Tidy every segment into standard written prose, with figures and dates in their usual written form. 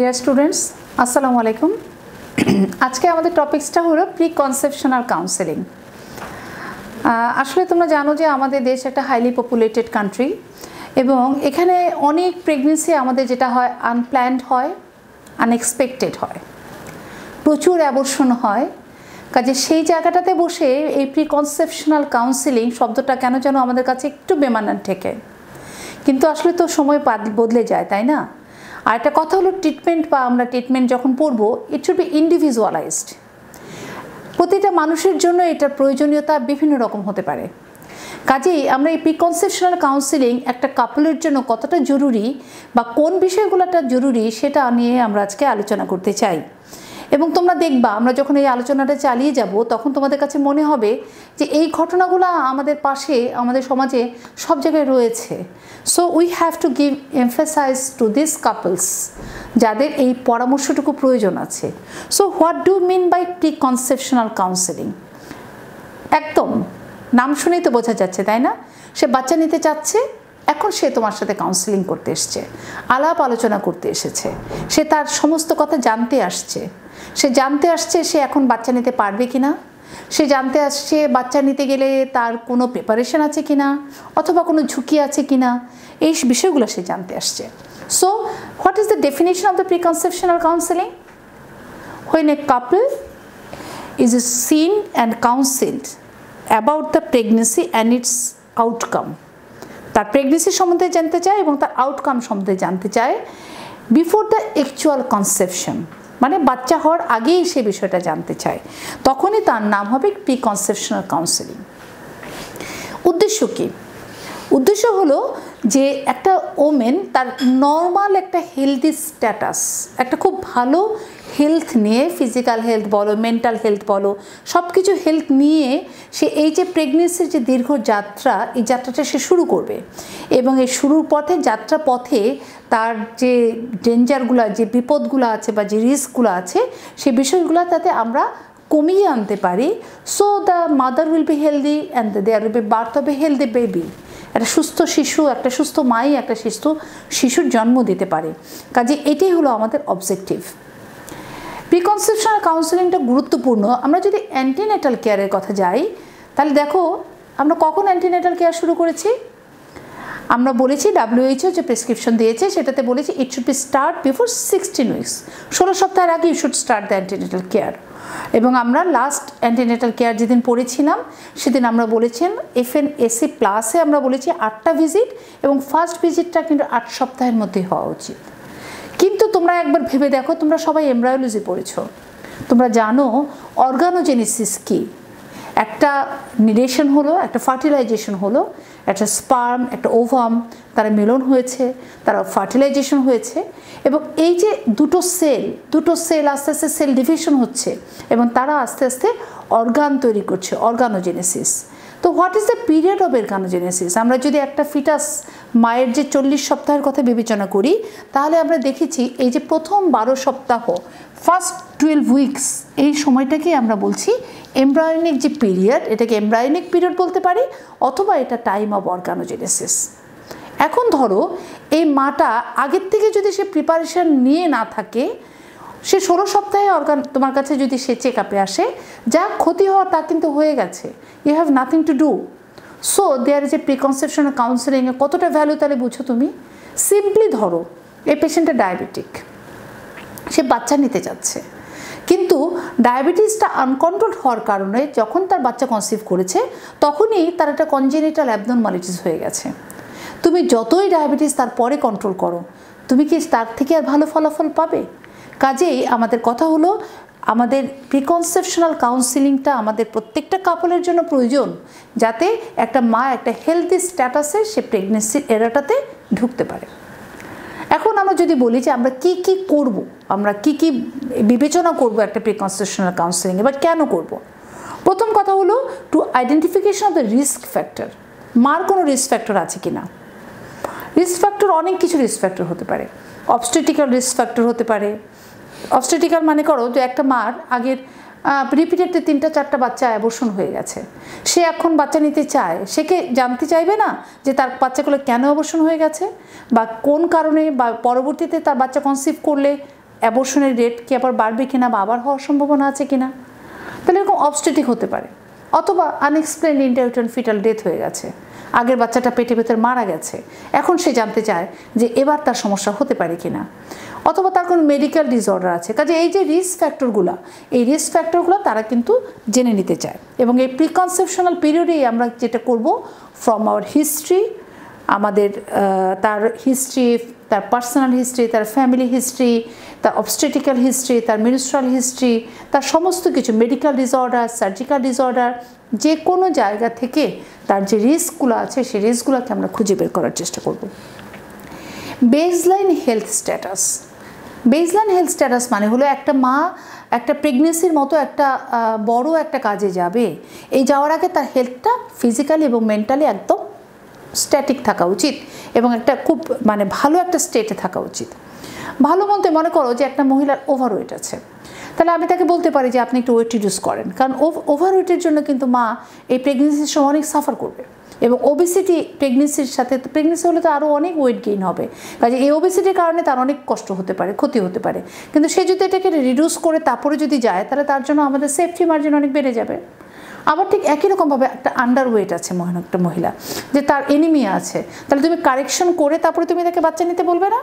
Dear students, আসসালামু আলাইকুম। আজকে আমাদের টপিকসটা হলো প্রি কনসেপশনাল কাউন্সেলিং। আসলে তোমরা জানো যে আমাদের দেশ একটা হাইলি পপুলেটেড কান্ট্রি এবং এখানে অনেক প্রেগনেন্সি আমাদের যেটা হয় আনপ্ল্যান্ড হয়, আনএক্সপেক্টেড হয়, প্রচুর অ্যাবর্শন হয়। কাজে সেই জায়গাটাতে বসে এই প্রি কনসেপশনাল কাউন্সেলিং শব্দটা কেন যেন আমাদের কাছে একটু বেমানান ঠেকে, কিন্তু আসলে তো সময় বদলে যায়, তাই না? আর একটা কথা হলো ট্রিটমেন্ট বা আমরা ট্রিটমেন্ট যখন পড়বো ইট শুড বি ইন্ডিভিজুয়ালাইজড। প্রতিটা মানুষের জন্য এটার প্রয়োজনীয়তা বিভিন্ন রকম হতে পারে। কাজেই আমরা এই প্রিকনসেপশনাল কাউন্সেলিং একটা কাপলের জন্য কতটা জরুরি বা কোন বিষয়গুলোটা জরুরি সেটা নিয়ে আমরা আজকে আলোচনা করতে চাই। এবং তোমরা দেখবা আমরা যখন এই আলোচনাটা চালিয়ে যাব তখন তোমাদের কাছে মনে হবে যে এই ঘটনাগুলো আমাদের পাশে, আমাদের সমাজে সব জায়গায় রয়েছে। So we have to give emphasize to this couples যাদের এই পরামর্শটুকু প্রয়োজন আছে। So what do mean by preconceptional counselling? একদম নাম শুনেই তো বোঝা যাচ্ছে, তাই না? সে বাচ্চা নিতে চাচ্ছে, এখন সে তোমার সাথে কাউন্সেলিং করতে এসছে, আলাপ আলোচনা করতে এসেছে, সে তার সমস্ত কথা জানতে আসছে। সে জানতে আসছে সে এখন বাচ্চা নিতে পারবে কি না, সে জানতে আসছে বাচ্চা নিতে গেলে তার কোনো প্রিপারেশন আছে কি না, অথবা কোনো ঝুঁকি আছে কি না, এই বিষয়গুলো সে জানতে আসছে। So what is the definition of the preconceptional counselling? When a couple is seen and counseled about the pregnancy and its outcome, তার প্রেগনেন্সি সম্বন্ধে জানতে চায় এবং তার আউটকাম সম্বন্ধে জানতে চায় বিফোর দ্য অ্যাকচুয়াল কনসেপশন, মানে বাচ্চা হওয়ার আগেই সে বিষয়টা জানতে চায়, তখনই তার নাম হবে প্রি কনসেপশনাল কাউন্সেলিং। উদ্দেশ্য কি? উদ্দেশ্য হলো যে একটা ওমেন তার নর্মাল একটা হেলদি স্ট্যাটাস, একটা খুব ভালো হেলথ নিয়ে, ফিজিক্যাল হেলথ বলো, মেন্টাল হেলথ বলো, সব কিছু হেলথ নিয়ে সে এই যে প্রেগনেন্সির যে দীর্ঘ যাত্রা, এই যাত্রাটা সে শুরু করবে এবং এই শুরুর পথে, যাত্রা পথে তার যে ডেঞ্জারগুলো, যে বিপদগুলো আছে বা যে রিস্কগুলো আছে, সেই বিষয়গুলো তাতে আমরা কমিয়ে আনতে পারি। So the mother will be healthy and there will be birth of a healthy baby. একটা সুস্থ শিশু, একটা সুস্থ মাই একটা শিশুর জন্ম দিতে পারে। কাজে এটাই হলো আমাদের অবজেক্টিভ। প্রিকনসেপশনাল কাউন্সেলিংটা গুরুত্বপূর্ণ। আমরা যদি অ্যান্টিনেটাল কেয়ারের কথা যাই, তাহলে দেখো আমরা কখন অ্যান্টিনেটাল কেয়ার শুরু করেছি? আমরা বলেছি WHO যে প্রেসক্রিপশন দিয়েছে সেটাতে বলেছি it should be start before 16 weeks, 16 সপ্তাহের আগে you should start the antenatal care. এবং আমরা লাস্ট অ্যান্টিনেটাল কেয়ার যেদিন পড়েছিলাম সেদিন আমরা বলেছেন FNAC প্লাসে আমরা বলেছি 8টা ভিজিট এবং ফার্স্ট ভিজিটটা কিন্তু 8 সপ্তাহের মধ্যে হওয়া উচিত। কিন্তু তোমরা একবার ভেবে দেখো, তোমরা সবাই এমব্রায়োলজি পড়েছো, তোমরা জানো অর্গানোজেনেসিস কি। একটা নিডেশন হলো, একটা ফার্টিলাইজেশন হলো, একটা স্পার্ম, একটা ওভাম, তারা মিলন হয়েছে, তারা ফার্টিলাইজেশন হয়েছে এবং এই যে দুটো সেল আস্তে আস্তে সেল ডিভিশন হচ্ছে এবং তারা আস্তে আস্তে অর্গান তৈরি করছে, অর্গানোজেনেসিস। তো what is the period of organogenesis? আমরা যদি একটা ফিটাস মায়ের যে 40 সপ্তাহের কথা বিবেচনা করি, তাহলে আমরা দেখেছি এই যে প্রথম 12 সপ্তাহ, ফার্স্ট 12 উইকস, এই সময়টাকে আমরা বলছি এমব্রায়োনিক যে পিরিয়ড, এটাকে এমব্রায়োনিক পিরিয়ড বলতে পারি, অথবা এটা টাইম অফ অর্গানোজেনেসিস। এখন ধরো এই মাটা আগের থেকে যদি সে প্রিপারেশন নিয়ে না থাকে, সে 16 সপ্তাহে তোমার কাছে যদি সে চেক আপে আসে, যা ক্ষতি হওয়ার তা কিন্তু হয়ে গেছে, you have nothing to do. So there is a preconceptional কাউন্সেলিংয়ে কতটা ভ্যালু তাহলে বুঝো তুমি। সিম্পলি ধরো এই পেশেন্টটা ডায়াবেটিক, সে বাচ্চা নিতে যাচ্ছে, কিন্তু ডায়াবেটিসটা আনকন্ট্রোল হওয়ার কারণে যখন তার বাচ্চা কনসিভ করেছে তখনই তার একটা কনজেনিটাল অ্যাবনরমালিটিস হয়ে গেছে। তুমি যতই ডায়াবেটিস তারপরে কন্ট্রোল করো, তুমি কি তার থেকে আর ভালো ফলাফল পাবে? কাজেই আমাদের কথা হলো আমাদের প্রিকনসেপশনাল কাউন্সেলিংটা আমাদের প্রত্যেকটা কাপলের জন্য প্রয়োজন, যাতে একটা মা একটা হেলদি স্ট্যাটাসে সে প্রেগনেন্সির এরাটাতে ঢুকতে পারে। এখন আমরা যদি বলি যে আমরা কি কি করব, আমরা কি কি বিবেচনা করব একটা প্রিকনসেপশনাল কাউন্সেলিং, এবার কেন করব? প্রথম কথা হলো to identification of the risk factor. মার কোনো রিস্ক ফ্যাক্টর আছে কি না? রিস্ক ফ্যাক্টর অনেক কিছু রিস্ক ফ্যাক্টর হতে পারে। অবস্টেটিক্যাল রিস্ক ফ্যাক্টর হতে পারে। অবস্টেটিক্যাল মানে করো যে একটা মার আগের রিপিটেডলি 3টা-4টা বাচ্চা অ্যাবর্শন হয়ে গেছে, সে এখন বাচ্চা নিতে চায়, সে কি জানতে চাইবে না যে তার বাচ্চাগুলো কেন অ্যাবর্শন হয়ে গেছে বা কোন কারণে, বা পরবর্তীতে তার বাচ্চা কনসিভ করলে অ্যাবর্শনের রেট কি আবার বাড়বে কিনা বা আবার হওয়ার সম্ভাবনা আছে কিনা, তাহলে এরকম অবস্টেটিক হতে পারে। অথবা আনএক্সপ্লেইনড ইন্টারউটেরাইন ফিটাল ডেথ হয়ে গেছে, আগের বাচ্চাটা পেটে ভেতর মারা গেছে, এখন সে জানতে চায় যে এবার তার সমস্যা হতে পারে কিনা। অথবা তার কোনো মেডিকেল ডিসঅর্ডার আছে। কাজে এই যে রিস্ক ফ্যাক্টরগুলো, এই রিস্ক ফ্যাক্টরগুলো তারা কিন্তু জেনে নিতে চায়। এবং এই প্রিকনসেপশনাল পিরিয়ডেই আমরা যেটা করব, ফ্রম আওয়ার হিস্ট্রি, আমাদের তার হিস্ট্রি, তার পার্সোনাল হিস্ট্রি, তার ফ্যামিলি হিস্ট্রি, তার অবস্টেটিক্যাল হিস্ট্রি, তার মেনস্ট্রুয়াল হিস্ট্রি, তার সমস্ত কিছু, মেডিকেল ডিসঅর্ডার, সার্জিক্যাল ডিসঅর্ডার, যে কোনো জায়গা থেকে তার যে রিস্কগুলো আছে সেই রিস্কগুলোকে আমরা খুঁজে বের করার চেষ্টা করব। Baseline health status. Baseline health status মানে হলো একটা মা একটা প্রেগনেন্সির মতো একটা বড় একটা কাজে যাবে, এই যাওয়ার আগে তার হেলথটা ফিজিক্যালি এবং মেন্টালি একদম স্ট্যাটিক থাকা উচিত এবং একটা খুব মানে ভালো একটা স্টেটে থাকা উচিত। ভালো বলতে মনে করো যে একটা মহিলার ওভারওয়েট আছে, তাহলে আমি তাকে বলতে পারি যে আপনি একটু ওয়েট রিডিউস করেন, কারণ ওভারওয়েটের জন্য কিন্তু মা এই প্রেগনেন্সির সময় অনেক সাফার করবে। এবং ওবেসিটি প্রেগনেন্সির সাথে, প্রেগনেন্সি হলে তো আরও অনেক ওয়েট গেইন হবে, কাজে এই ওবেসিটির কারণে তার অনেক কষ্ট হতে পারে, ক্ষতি হতে পারে। কিন্তু সে যদি এটাকে রিডিউস করে তারপরে যদি যায়, তাহলে তার জন্য আমাদের সেফটি মার্জিন অনেক বেড়ে যাবে। আবার ঠিক একই রকমভাবে একটা আন্ডার ওয়েট আছে একটা মহিলা, যে তার এনিমিয়া আছে, তাহলে তুমি কারেকশন করে তারপরে তুমি তাকে বাচ্চা নিতে বলবে না।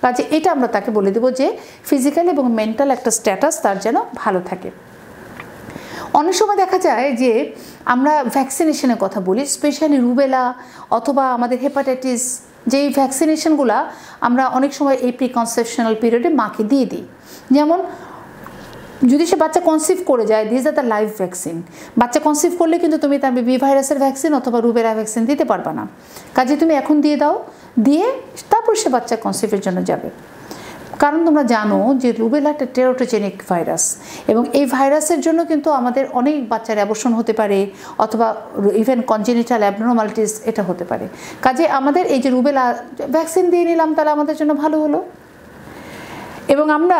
কাজে এটা আমরা তাকে বলে দেবো যে ফিজিক্যাল এবং মেন্টাল একটা স্ট্যাটাস তার যেন ভালো থাকে। অনেক সময় দেখা যায় যে আমরা ভ্যাকসিনেশনের কথা বলি, স্পেশালি রুবেলা অথবা আমাদের হেপাটাইটিস, যেই ভ্যাকসিনেশনগুলো আমরা অনেক সময় এই প্রিকনসেপশনাল পিরিয়ডে মাকে দিয়ে দিই। যেমন যদি সে বাচ্চা কনসিভ করে যায়, this are the live vaccine. বাচ্চা কনসিভ করলে কিন্তু তুমি তার বি ভাইরাসের ভ্যাকসিন অথবা রুবেলা ভ্যাকসিন দিতে পারবে না, কাজে তুমি এখন দিয়ে দাও, দিয়ে তারপর সে বাচ্চা কনসিভের জন্য যাবে। কারণ তোমরা জানো যে রুবেলা একটা টেরোটোজেনিক ভাইরাস, এবং এই ভাইরাসের জন্য কিন্তু আমাদের অনেক বাচ্চার অ্যাবর্শন হতে পারে অথবা ইভেন কনজেনিটাল অ্যাবনর্মালিটিস এটা হতে পারে। কাজে আমাদের এই যে রুবেলা ভ্যাকসিন দিয়ে নিলাম, তাহলে আমাদের জন্য ভালো হলো। এবং আমরা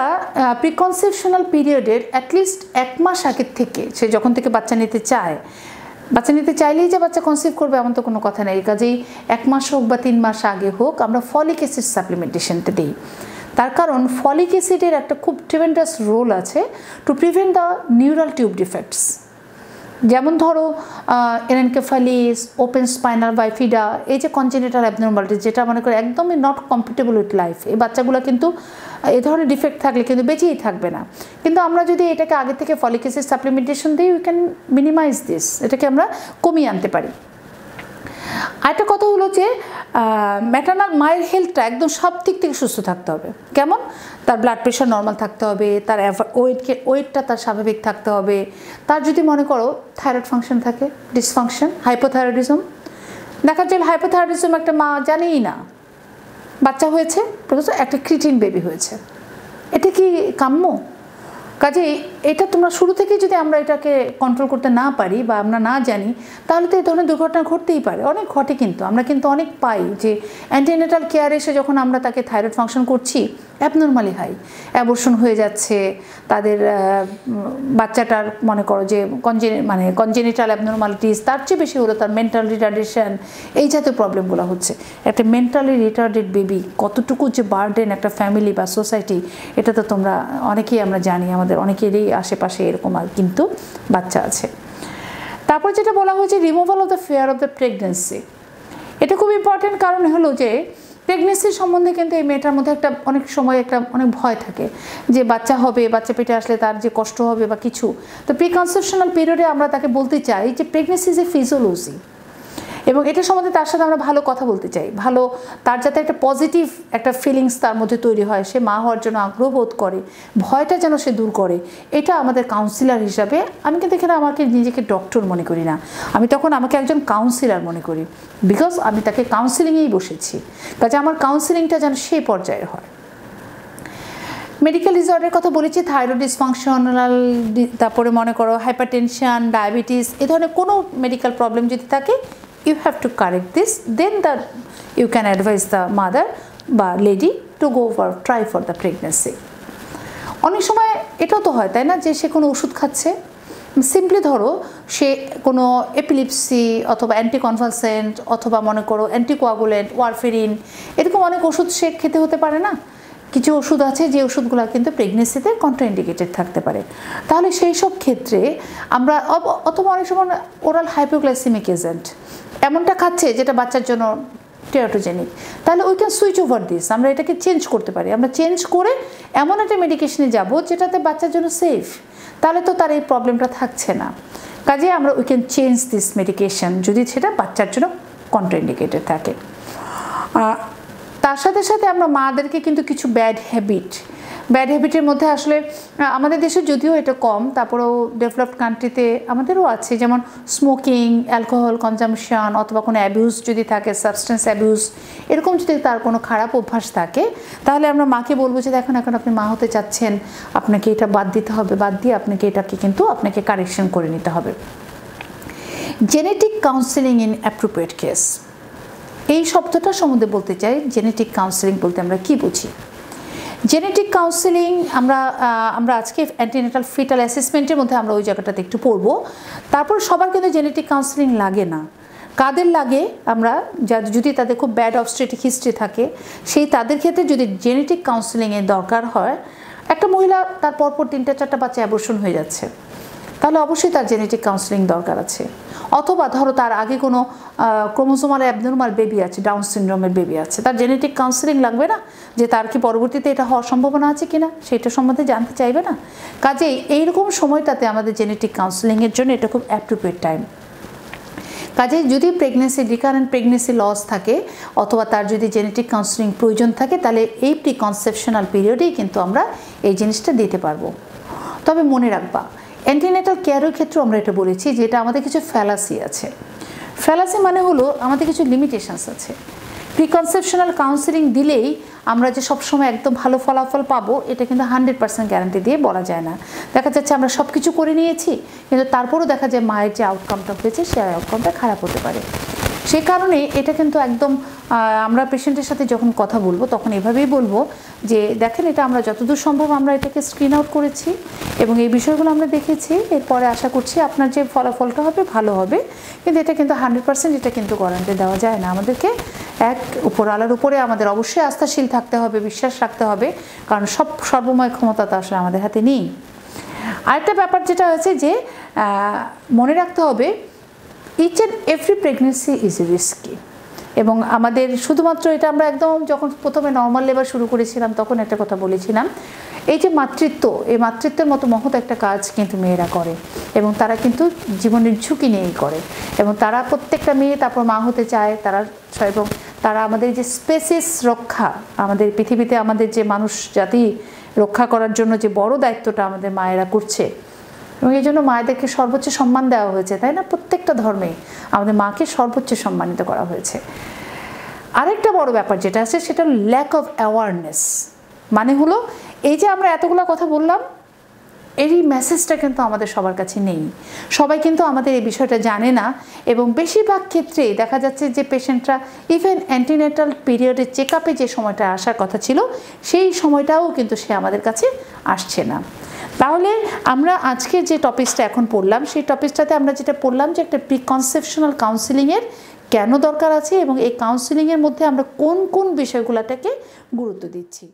প্রিকনসেপশনাল পিরিয়ডের অ্যাটলিস্ট 1 মাস আগের থেকে, সে যখন থেকে বাচ্চা নিতে চায়, বাচ্চা নিতে চাইলেই যে বাচ্চা কনসিভ করবে এমন তো কোনো কথা নেই। কাজেই 1 মাস হোক বা 3 মাস আগে হোক আমরা ফলিক অ্যাসিড সাপ্লিমেন্টেশনটা দিই। তার কারণ ফলিক অ্যাসিডের একটা খুব ট্রিমেন্ডাস রোল আছে to prevent the neural tube defects. যেমন ধরো এনএনকেফালিস, ওপেন স্পাইনাল বাইফিডা, এই যে কনজেনিটাল অ্যাবনর্মালিটিস, যেটা মনে করে একদমই নট কম্পিটেবল উইথ লাইফ, এই বাচ্চাগুলো কিন্তু এ ধরনের ডিফেক্ট থাকলে কিন্তু বেঁচেই থাকবে না। কিন্তু আমরা যদি এটাকে আগে থেকে ফলিক অ্যাসিড সাপ্লিমেন্টেশন দিই, উই ক্যান মিনিমাইজ দিস, এটাকে আমরা কমিয়ে আনতে পারি। আরেকটা কথা হলো যে ম্যাটারনাল মায়ের হেলথটা একদম সব দিক থেকে সুস্থ থাকতে হবে। কেমন? তার ব্লাড প্রেশার নর্মাল থাকতে হবে, তার ওয়েটটা তার স্বাভাবিক থাকতে হবে, তার যদি মনে করো থাইরয়েড ফাংশন থাকে, ডিসফাংশন, হাইপোথাইরয়েডিজম, দেখা যায় হাইপোথাইরয়েডিজম একটা মা জানেই না বাচ্চা হয়েছে, একটা ক্রিটিন বেবি হয়েছে, এটা কি কাম্য? কাজেই এটা তোমরা শুরু থেকেই যদি আমরা এটাকে কন্ট্রোল করতে না পারি বা আমরা না জানি, তাহলে তো এই ধরনের দুর্ঘটনা ঘটতেই পারে, অনেক ঘটে। কিন্তু আমরা কিন্তু অনেক পাই যে অ্যান্টিনেটাল কেয়ার এসে যখন আমরা তাকে থাইরয়েড ফাংশন করছি অ্যাবনর্মালি হাই, অ্যাবর্শন হয়ে যাচ্ছে, তাদের বাচ্চাটার মনে করো যে কনজেনিটাল অ্যাবনর্মালিটিস, তার চেয়ে বেশি হলো তার মেন্টাল রিটার্ডেশন, এই জাতীয় প্রবলেমগুলো হচ্ছে। একটা মেন্টালি রিটার্ডেড বেবি কতটুকু যে বার্ডেন একটা ফ্যামিলি বা সোসাইটি, এটা তো তোমরা অনেকেই আমরা জানি, আমাদের অনেকেরই আশেপাশে এরকম কিন্তু বাচ্চা আছে। তারপর যেটা বলা হয়েছে removal of the fear of the pregnancy, এটা খুব ইম্পর্টেন্ট। কারণ হলো যে প্রেগনেন্সির সম্বন্ধে কিন্তু এই মেয়েটার মধ্যে একটা অনেক সময় একটা অনেক ভয় থাকে যে বাচ্চা হবে, বাচ্চা পেটে আসলে তার যে কষ্ট হবে বা কিছু। তো প্রিকনসেপশনাল পিরিয়ডে আমরা তাকে বলতে চাই যে প্রেগনেন্সি ইজ এ ফিজিওলজি, এবং এটা সম্বন্ধে তার সাথে আমরা ভালো কথা বলতে চাই, ভালো তার যাতে একটা পজিটিভ একটা ফিলিংস তার মধ্যে তৈরি হয়, সে মা হওয়ার জন্য আগ্রহ বোধ করে, ভয়টা যেন সে দূর করে। এটা আমাদের কাউন্সিলার হিসাবে, আমি কিন্তু এখানে আমাকে নিজেকে ডক্টর মনে করি না, আমি তখন আমাকে একজন কাউন্সিলার মনে করি, বিকজ আমি তাকে কাউন্সিলিংয়েই বসেছি। কাজে আমার কাউন্সিলিংটা যেন সেই পর্যায়ে হয়। মেডিকেল ডিসঅর্ডারের কথা বলেছি, থাইরয়েড ডিসফাংশনাল, তারপরে মনে করো হাইপারটেনশন, ডায়াবেটিস, এ ধরনের কোনো মেডিকেল প্রবলেম যদি থাকে, you have to correct this, then you can advise the mother বা lady to go for try for the pregnancy. অনেক সময় এটাও তো হয়, তাই না, যে সে কোনো ওষুধ খাচ্ছে, সিম্পলি ধরো সে কোনো এপিলিপসি অথবা অ্যান্টিকনভালসেন্ট অথবা মনে করো অ্যান্টিকোয়াগুলেন্ট, ওয়ারফেরিন, এরকম অনেক ওষুধ সে খেতে হতে পারে না, কিছু ওষুধ আছে যে ওষুধগুলো কিন্তু প্রেগনেন্সিতে কন্ট্রাইন্ডিকেটেড থাকতে পারে। তাহলে সেই সব ক্ষেত্রে আমরা অথবা অনেক সময় ওরাল হাইপোগ্লাইসেমিক এজেন্ট এমনটা খাচ্ছে যেটা বাচ্চার জন্য টেরাটোজেনিক, তাহলে we can switch over this, আমরা এটাকে চেঞ্জ করতে পারি। আমরা চেঞ্জ করে এমন একটা মেডিকেশনে যাব যেটাতে বাচ্চার জন্য সেফ, তাহলে তো তার এই প্রবলেমটা থাকছে না। কাজে আমরা we can change this medication যদি সেটা বাচ্চার জন্য কন্ট্রাইন্ডিকেটেড থাকে। তার সাথে সাথে আমরা মাদেরকে কিন্তু কিছু ব্যাড হ্যাবিটের মধ্যে আসলে আমাদের দেশে যদিও এটা কম, তারপরেও ডেভেলপড কান্ট্রিতে আমাদেরও আছে, যেমন স্মোকিং, অ্যালকোহল কনজামশন অথবা কোনো অ্যাবিউজ যদি থাকে, সাবস্টেন্স অ্যাবিউজ, এরকম যদি তার কোনো খারাপ অভ্যাস থাকে, তাহলে আমরা মাকে বলবো যে দেখুন এখন আপনি মা হতে চাচ্ছেন, আপনাকে এটা বাদ দিতে হবে, বাদ দিয়ে আপনাকে এটাকে কিন্তু আপনাকে কারেকশন করে নিতে হবে। Genetic counselling in appropriate case, এই শব্দটা সম্বন্ধে বলতে চাই। জেনেটিক কাউন্সেলিং বলতে আমরা কি বুঝি? জেনেটিক কাউন্সেলিং আমরা আজকে অ্যান্টিনেটাল ফিটাল অ্যাসেসমেন্টের মধ্যে আমরা ওই জায়গাটাতে একটু পড়বো। তারপর সবার কিন্তু জেনেটিক কাউন্সেলিং লাগে না। কাদের লাগে? আমরা যদি তাদের খুব ব্যাড অবস্টেটিক হিস্ট্রি থাকে, সেই তাদের ক্ষেত্রে যদি জেনেটিক কাউন্সেলিংয়ের দরকার হয়, একটা মহিলা তার পরপর 3-4টা বাচ্চা অ্যাবর্শন হয়ে যাচ্ছে, তাহলে অবশ্যই তার জেনেটিক কাউন্সেলিং দরকার আছে। অথবা ধরো তার আগে কোনো ক্রোমোসোমাল অ্যাবনর্মাল বেবি আছে, ডাউন সিনড্রোমের বেবি আছে, তার জেনেটিক কাউন্সেলিং লাগবে না যে তার কি পরবর্তীতে এটা হওয়ার সম্ভাবনা আছে কিনা, সেটা সম্বন্ধে জানতে চাইবে না? কাজেই এইরকম সময়টাতে আমাদের জেনেটিক কাউন্সেলিংয়ের জন্য এটা খুব অ্যাপ্রোপ্রিয়েট টাইম। কাজেই যদি রিকারেন্ট প্রেগনেন্সি লস থাকে অথবা তার যদি জেনেটিক কাউন্সেলিং প্রয়োজন থাকে, তাহলে এই প্রি কনসেপশনাল পিরিয়ডেই কিন্তু আমরা এই জিনিসটা দিতে পারবো। তবে মনে রাখবা, অ্যান্টিনেটাল কেয়ারের ক্ষেত্রে আমরা এটা বলেছি যে এটা আমাদের কিছু ফ্যালাসি আছে। ফ্যালাসি মানে হলো আমাদের কিছু লিমিটেশনস আছে। প্রিকনসেপশনাল কাউন্সেলিং দিলেই আমরা যে সবসময় একদম ভালো ফলাফল পাবো, এটা কিন্তু 100% গ্যারান্টি দিয়ে বলা যায় না। দেখা যাচ্ছে আমরা সব কিছু করে নিয়েছি, কিন্তু তারপরও দেখা যায় মায়ের যে আউটকামটা হয়েছে সেই আউটকামটা খারাপ হতে পারে। সেই কারণে এটা কিন্তু একদম আমরা পেশেন্টের সাথে যখন কথা বলবো তখন এভাবেই বলবো যে দেখেন, এটা আমরা যতদূর সম্ভব আমরা এটাকে স্ক্রিন আউট করেছি এবং এই বিষয়গুলো আমরা দেখেছি, এরপরে আশা করছি আপনার যে ফলাফলটা হবে ভালো হবে, কিন্তু এটা কিন্তু 100% এটা কিন্তু গ্যারান্টি দেওয়া যায় না। আমাদেরকে এক উপরওয়ালার উপরে আমাদের অবশ্যই আস্থাশীল থাকতে হবে, বিশ্বাস রাখতে হবে, কারণ সর্বময় ক্ষমতা তো আসলে আমাদের হাতে নেই। আরেকটা ব্যাপার যেটা হচ্ছে যে মনে রাখতে হবে, each and every pregnancy is risky. এবং আমাদের শুধুমাত্র এটা আমরা একদম যখন প্রথমে নর্মাল লেবার শুরু করেছিলাম তখন একটা কথা বলেছিলাম, এই যে মাতৃত্ব, এই মাতৃত্বের মতো মহৎ একটা কাজ কিন্তু মেয়েরা করে এবং তারা কিন্তু জীবনের ঝুঁকি নিয়েই করে এবং তারা প্রত্যেকটা মেয়ে তারপর মা হতে চায়, এবং তারা আমাদের যে স্পেসিস রক্ষা, আমাদের পৃথিবীতে আমাদের যে মানুষ জাতি রক্ষা করার জন্য যে বড় দায়িত্বটা আমাদের মায়েরা করছে, এবং এই জন্য মায়েদেরকে সর্বোচ্চ সম্মান দেওয়া হয়েছে, তাই না? প্রত্যেকটা ধর্মে আমাদের মাকে সর্বোচ্চ সম্মানিত করা হয়েছে। আরেকটা বড় ব্যাপার যেটা আছে সেটা হলো ল্যাক অফ অ্যাওয়ারনেস। মানে হলো এই যে আমরা এতগুলো কথা বললাম, এই মেসেজটা কিন্তু আমাদের সবার কাছে নেই, সবাই কিন্তু আমাদের এই বিষয়টা জানে না এবং বেশিরভাগ ক্ষেত্রেই দেখা যাচ্ছে যে পেশেন্টরা ইভেন অ্যান্টিনেটাল পিরিয়ডের চেক আপে যে সময়টা আসার কথা ছিল সেই সময়টাও কিন্তু সে আমাদের কাছে আসছে না। তাহলে আমরা আজকে যে টপিকসটা এখন পড়লাম সেই টপিকসটাতে আমরা যেটা পড়লাম যে একটা প্রিকনসেপশনাল কাউন্সেলিংয়ের কেন দরকার আছে এবং এই কাউন্সেলিংয়ের মধ্যে আমরা কোন কোন বিষয়গুলোটাকে গুরুত্ব দিচ্ছি।